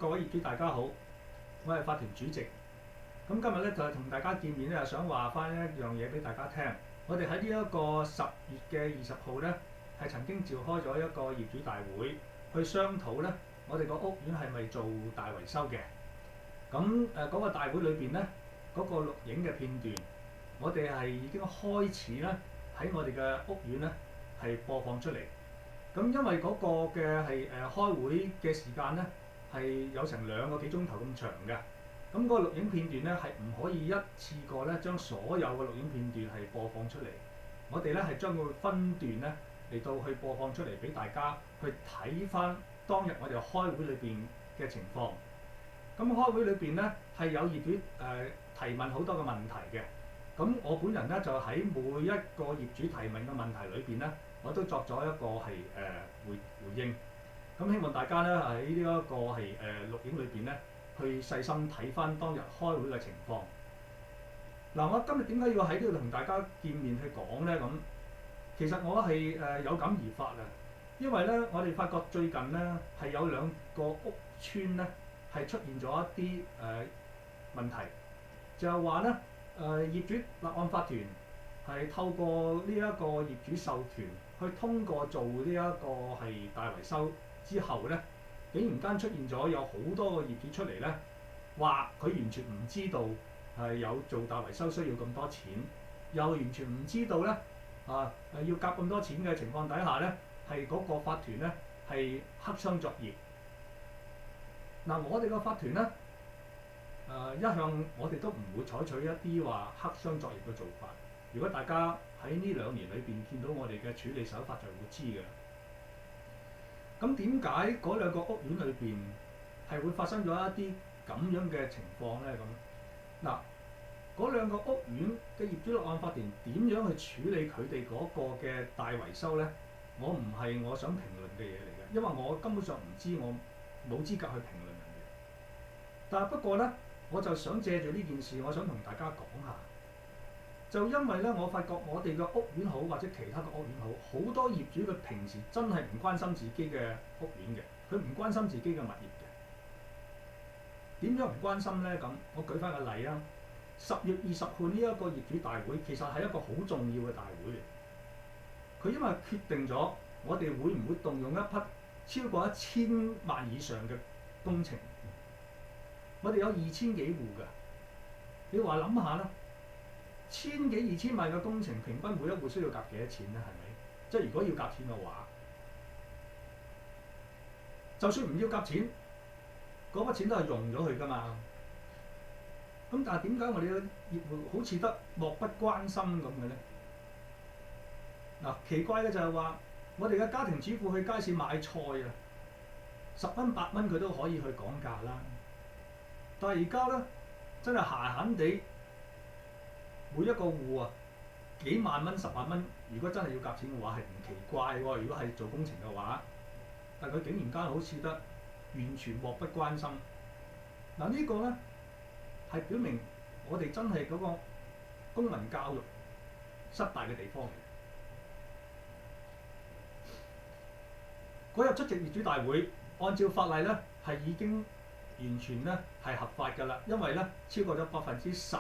各位業主大家好，我係法團主席。咁今日咧就係同大家見面咧，想話翻一樣嘢俾大家聽。我哋喺呢一個10月20號咧，係曾經召開咗一個業主大會，去商討咧我哋個屋苑係咪做大維修嘅。咁嗰個大會裏邊咧，嗰個錄影嘅片段，我哋係已經開始咧喺我哋嘅屋苑咧係播放出嚟。咁因為嗰個嘅係開會嘅時間咧係有成2個幾鐘頭咁長嘅，咁嗰個錄影片段咧係唔可以一次過咧將所有嘅錄影片段係播放出嚟。我哋咧係將佢分段咧嚟到去播放出嚟俾大家去睇翻當日我哋開會裏邊嘅情況。咁開會裏邊咧係有業主提問好多個問題嘅。咁我本人咧就喺每一個業主提問嘅問題裏邊咧，我都作咗一個係回應。咁希望大家咧喺呢一個係錄影裏邊咧，去細心睇翻當日開會嘅情況。嗱，我今日點解要喺呢度同大家見面去講咧？咁其實我係有感而發啊，因為咧我哋發覺最近咧係有2個屋邨咧係出現咗一啲問題，就係話咧業主立案法團係透過呢一個業主授權去通過做呢一個係大維修之後咧，竟然間出現咗有好多個業主出嚟咧，話佢完全唔知道係有做大維修需要咁多錢，又完全唔知道咧要夾咁多錢嘅情況底下咧，係嗰個法團咧係黑箱作業。嗱，我哋個法團咧一向我哋都唔會採取一啲話黑箱作業嘅做法。如果大家喺呢2年裏邊見到我哋嘅處理手法，就會知嘅。咁點解嗰2個屋苑裏邊係會發生咗一啲咁樣嘅情況咧？咁嗱，嗰2個屋苑嘅業主立案法團點樣去處理佢哋嗰個嘅大維修咧？我唔係我想評論嘅嘢嚟嘅，因為我根本上唔知，我冇資格去評論人哋。但係不過咧，我就想借住呢件事，我想同大家講下。就因為咧，我發覺我哋嘅屋苑好，或者其他嘅屋苑好，好多業主佢平時真係唔關心自己嘅屋苑嘅，佢唔關心自己嘅物業嘅。點樣唔關心咧？咁我舉翻個例啊，10月20號呢一個業主大會其實係一個好重要嘅大會嚟。佢因為決定咗我哋會唔會動用一筆超過1000萬以上嘅工程，我哋有2000幾戶㗎。你話諗下啦，1000幾2000萬嘅工程，平均每一戶需要夾幾多錢咧？係咪？即係如果要夾錢嘅話，就算唔要夾錢，嗰筆錢都係用咗佢㗎嘛。咁但係點解我哋嘅業戶好似得漠不關心咁嘅咧？嗱，奇怪嘅就係話，我哋嘅家庭主婦去街市買菜啊，10蚊8蚊佢都可以去講價啦。但係而家咧，真係閒閒地每一個戶幾萬蚊、10萬蚊，如果真係要夾錢嘅話，係唔奇怪喎。如果係做工程嘅話，但佢竟然間好似得完全漠不關心。嗱，呢個咧係表明我哋真係嗰個公民教育失敗嘅地方嚟。嗰日出席業主大會，按照法例咧係已經完全咧係合法㗎啦，因為咧超過咗10%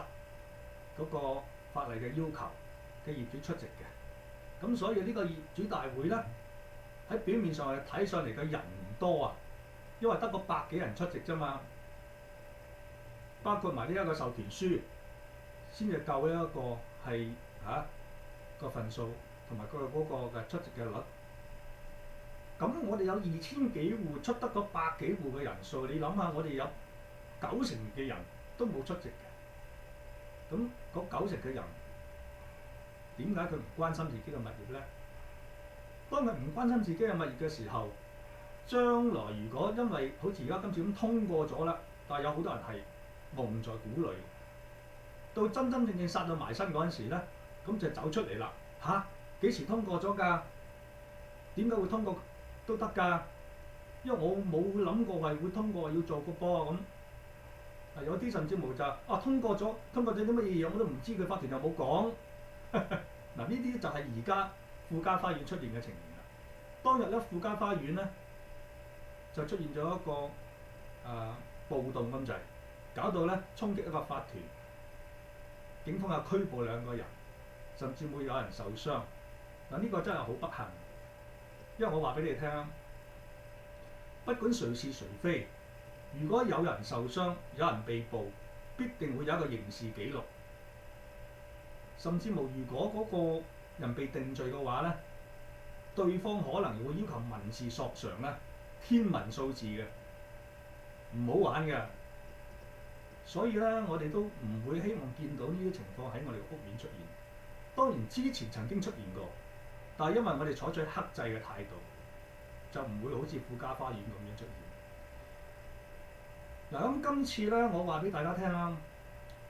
嗰個法例嘅要求嘅業主出席嘅。咁所以呢個業主大會咧喺表面上係睇上嚟嘅人唔多啊，因為得個100幾人出席啫嘛，包括埋呢一個授權書先至夠呢一個係個份數同埋佢嗰個嘅出席嘅率。咁我哋有2000幾戶出得嗰100幾戶嘅人數，你諗下，我哋有90%嘅人都冇出席嘅。咁嗰90%嘅人點解佢唔關心自己嘅物業咧？當佢唔關心自己嘅物業嘅時候，將來如果因為好似而家今次咁通過咗啦，但係有好多人係蒙在鼓裏，到真真正正殺到埋身嗰陣時咧，咁就走出嚟啦。幾時通過咗㗎？點解會通過都得㗎？因為我冇諗過係會通過要做個噃咁。有啲甚至乎就通過咗啲乜嘢我都唔知，佢法團又冇講。嗱，呢啲就係而家富家花園出現嘅情形啦。當日咧，富家花園咧就出現咗一個暴動咁滯，搞到咧衝擊一個法團，警方又拘捕2個人，甚至會有人受傷。嗱，呢個真係好不幸，因為我話俾你聽，不管誰是誰非，如果有人受傷、有人被捕，必定會有一個刑事記錄，甚至乎如果嗰個人被定罪嘅話咧，對方可能會要求民事索償咧，天文數字嘅，唔好玩嘅。所以咧，我哋都唔會希望見到呢啲情況喺我哋屋苑出現。當然之前曾經出現過，但係因為我哋採取克制嘅態度，就唔會好似富家花園咁樣出現。嗱，咁今次咧，我話俾大家聽啦，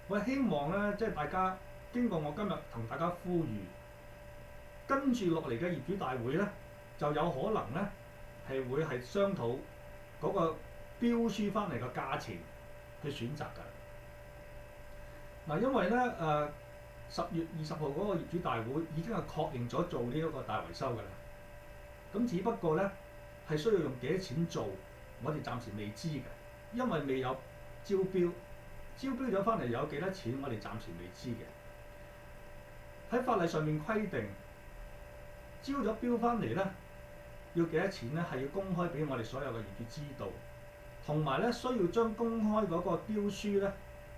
我希望咧，即係大家經過我今日同大家呼籲，跟住落嚟嘅業主大會咧，就有可能咧係會係商討嗰個標書翻嚟嘅價錢去選擇㗎。嗱，因為咧10月20號嗰個業主大會已經係確認咗做呢一個大維修㗎啦。咁只不過咧係需要用幾多錢做，我哋暫時未知嘅，因為未有招標，招標咗翻嚟有幾多錢，我哋暫時未知嘅。喺法例上面規定，招咗標翻嚟咧要幾多錢咧，係要公開俾我哋所有嘅業主知道，同埋咧需要將公開嗰個標書咧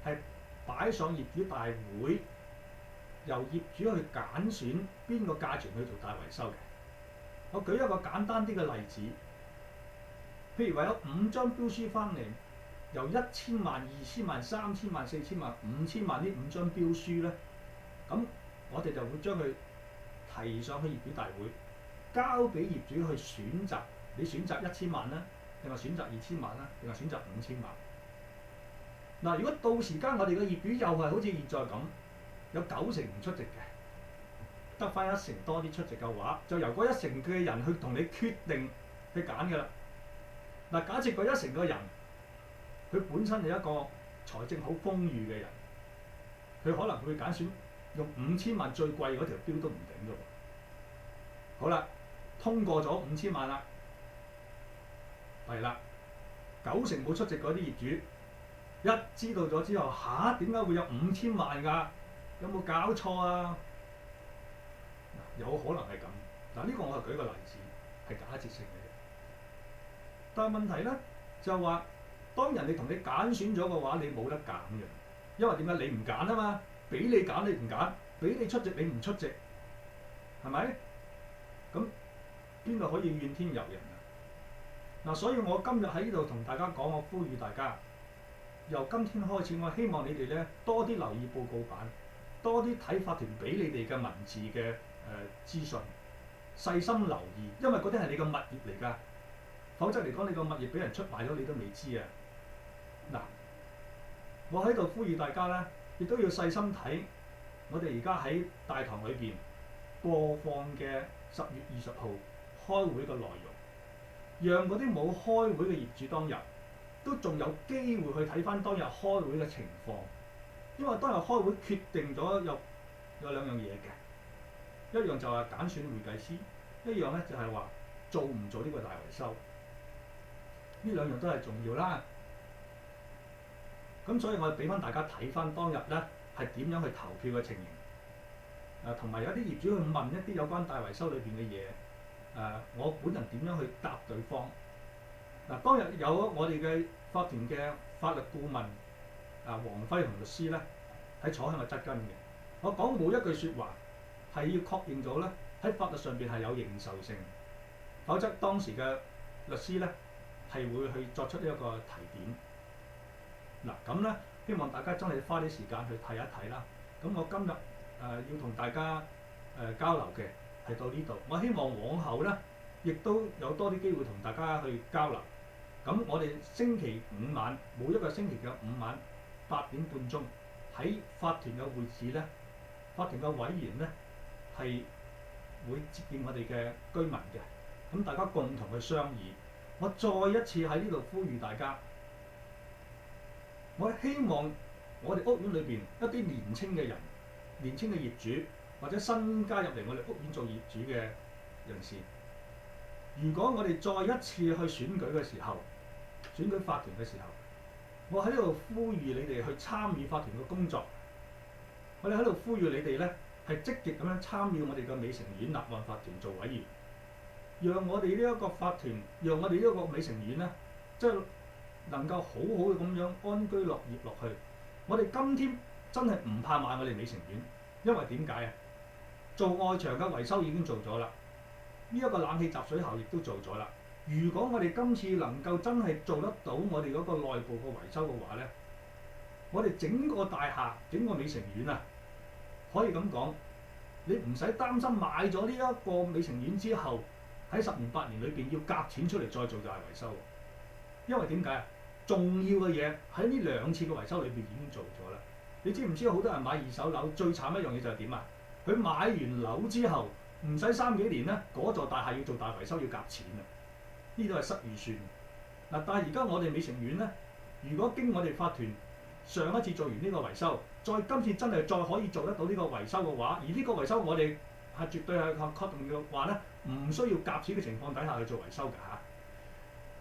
係擺上業主大會，由業主去揀選邊個價錢去做大維修嘅。我舉一個簡單啲嘅例子，譬如話有5張標書翻嚟，由1000萬、2000萬、3000萬、4000萬、5000萬呢5張標書咧，咁我哋就會將佢提上去業主大會，交俾業主去選擇，你選擇1000萬啦，定係選擇2000萬啦，定係選擇5000萬。嗱，如果到時間我哋嘅業主又係好似現在咁，有90%唔出席嘅，得翻1成多啲出席嘅話，就由嗰1成嘅人去同你決定去揀㗎啦。嗱，假設嗰1成嘅人，佢本身係一個財政好豐裕嘅人，佢可能會揀選用5000萬最貴嗰條標都唔頂㗎喎。好啦，通過咗5000萬啦，係啦，90%冇出席嗰啲業主。一知道咗之後，點解會有5000萬㗎？有冇搞錯啊？有可能係咁。嗱，呢個我係舉個例子，係假設性嘅。但係問題咧就係話，當人哋同你揀選咗嘅話，你冇得揀嘅，因為點解？你唔揀啊嘛，俾你揀你唔揀，俾你出席你唔出席，係咪？咁邊度可以怨天尤人啊？嗱，所以我今日喺呢度同大家講，我呼籲大家。由今天開始，我希望你哋咧多啲留意報告版，多啲睇法團俾你哋嘅文字嘅資訊，細心留意，因為嗰啲係你嘅物業嚟㗎，否則嚟講你個物業俾人出賣咗，你都未知啊！嗱，我喺度呼籲大家咧，亦都要細心睇我哋而家喺大堂裏邊播放嘅10月20號開會嘅內容，讓嗰啲冇開會嘅業主當日，都仲有機會去睇翻當日開會嘅情況，因為當日開會決定咗有2樣嘢嘅，一樣就係揀選會計師，一樣咧就係話做唔做呢個大維修，呢2樣都係重要啦。咁所以我哋俾翻大家睇翻當日咧係點樣去投票嘅情形，同埋有啲業主去問一啲有關大維修裏邊嘅嘢，我本人點樣去答對方。嗱，當日有我哋嘅法團嘅法律顧問黃輝同律師咧喺坐喺我側跟嘅。我講每一句説話係要確認咗咧喺法律上邊係有認受性，否則當時嘅律師咧係會去作出呢一個提點。嗱，咁咧希望大家真係花啲時間去睇一睇啦。咁我今日要同大家交流嘅係到呢度，我希望往後咧亦都有多啲機會同大家去交流。咁我哋星期5晚，每一個星期嘅5晚8點半鐘喺法團嘅會址咧，法團嘅委員咧係會接見我哋嘅居民嘅，咁大家共同去商議。我再一次喺呢度呼籲大家，我希望我哋屋苑裏邊一啲年青嘅人、年青嘅業主或者新加入嚟我哋屋苑做業主嘅人士，如果我哋再一次去選舉嘅時候，選舉法團嘅時候，我喺度呼籲你哋去參與法團嘅工作。我哋喺度呼籲你哋咧係積極咁樣參與我哋嘅美城苑立案法團做委員，讓我哋呢一個法團，讓我哋呢一個美城苑咧，即係能夠好好咁樣安居樂業落去。我哋今天真係唔怕買我哋美城苑，因為點解啊？做外牆嘅維修已經做咗啦，呢一個冷氣集水喉亦都做咗啦。如果我哋今次能夠真係做得到我哋嗰個內部嘅維修嘅話咧，我哋整個大廈、整個美城苑啊，可以咁講，你唔使擔心買咗呢一個美城苑之後，喺10年8年裏邊要夾錢出嚟再做大維修。因為點解啊？重要嘅嘢喺呢2次嘅維修裏邊已經做咗啦。你知唔知好多人買二手樓最慘一樣嘢就係點啊？佢買完樓之後唔使3幾年咧，嗰座大廈要做大維修要夾錢啊！呢度係失預算嗱。但係而家我哋美城苑咧，如果經我哋法團上一次做完呢個維修，再今次真係再可以做得到呢個維修嘅話，而呢個維修我哋係絕對係確定嘅話咧，唔需要夾錢嘅情況底下去做維修㗎嚇。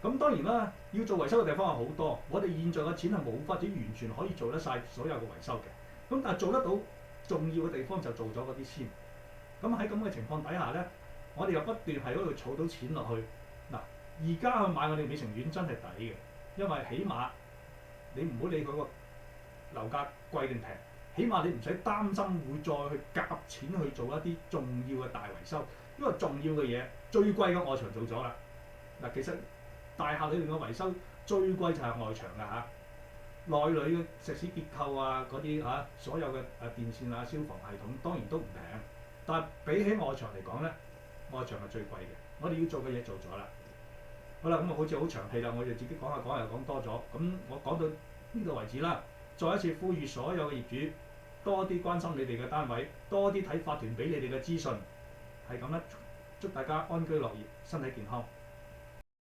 咁當然啦，要做維修嘅地方係好多，我哋現在嘅錢係冇法子完全可以做得晒所有嘅維修嘅。咁但係做得到重要嘅地方就做咗嗰啲先。咁喺咁嘅情況底下咧，我哋又不斷喺嗰度儲到錢落去。嗱，而家去買我哋美城苑真係抵嘅，因為起碼你唔好理佢個樓價貴定平，起碼你唔使擔心會再去夾錢去做一啲重要嘅大維修，因為重要嘅嘢最貴嘅外牆做咗啦。嗱，其實大廈裏面嘅維修最貴就係外牆㗎嚇，內裏嘅石屎結構啊嗰啲嚇，所有嘅電線啊、消防系統當然都唔平，但係比起外牆嚟講咧，外牆係最貴嘅。我哋要做嘅嘢做咗啦。好啦，咁啊好似好長氣啦，我哋自己講下講又講多咗，咁我講到呢度為止啦。再一次呼籲所有嘅業主多啲關心你哋嘅單位，多啲睇法團俾你哋嘅資訊，係咁啦。祝大家安居樂業，身體健康。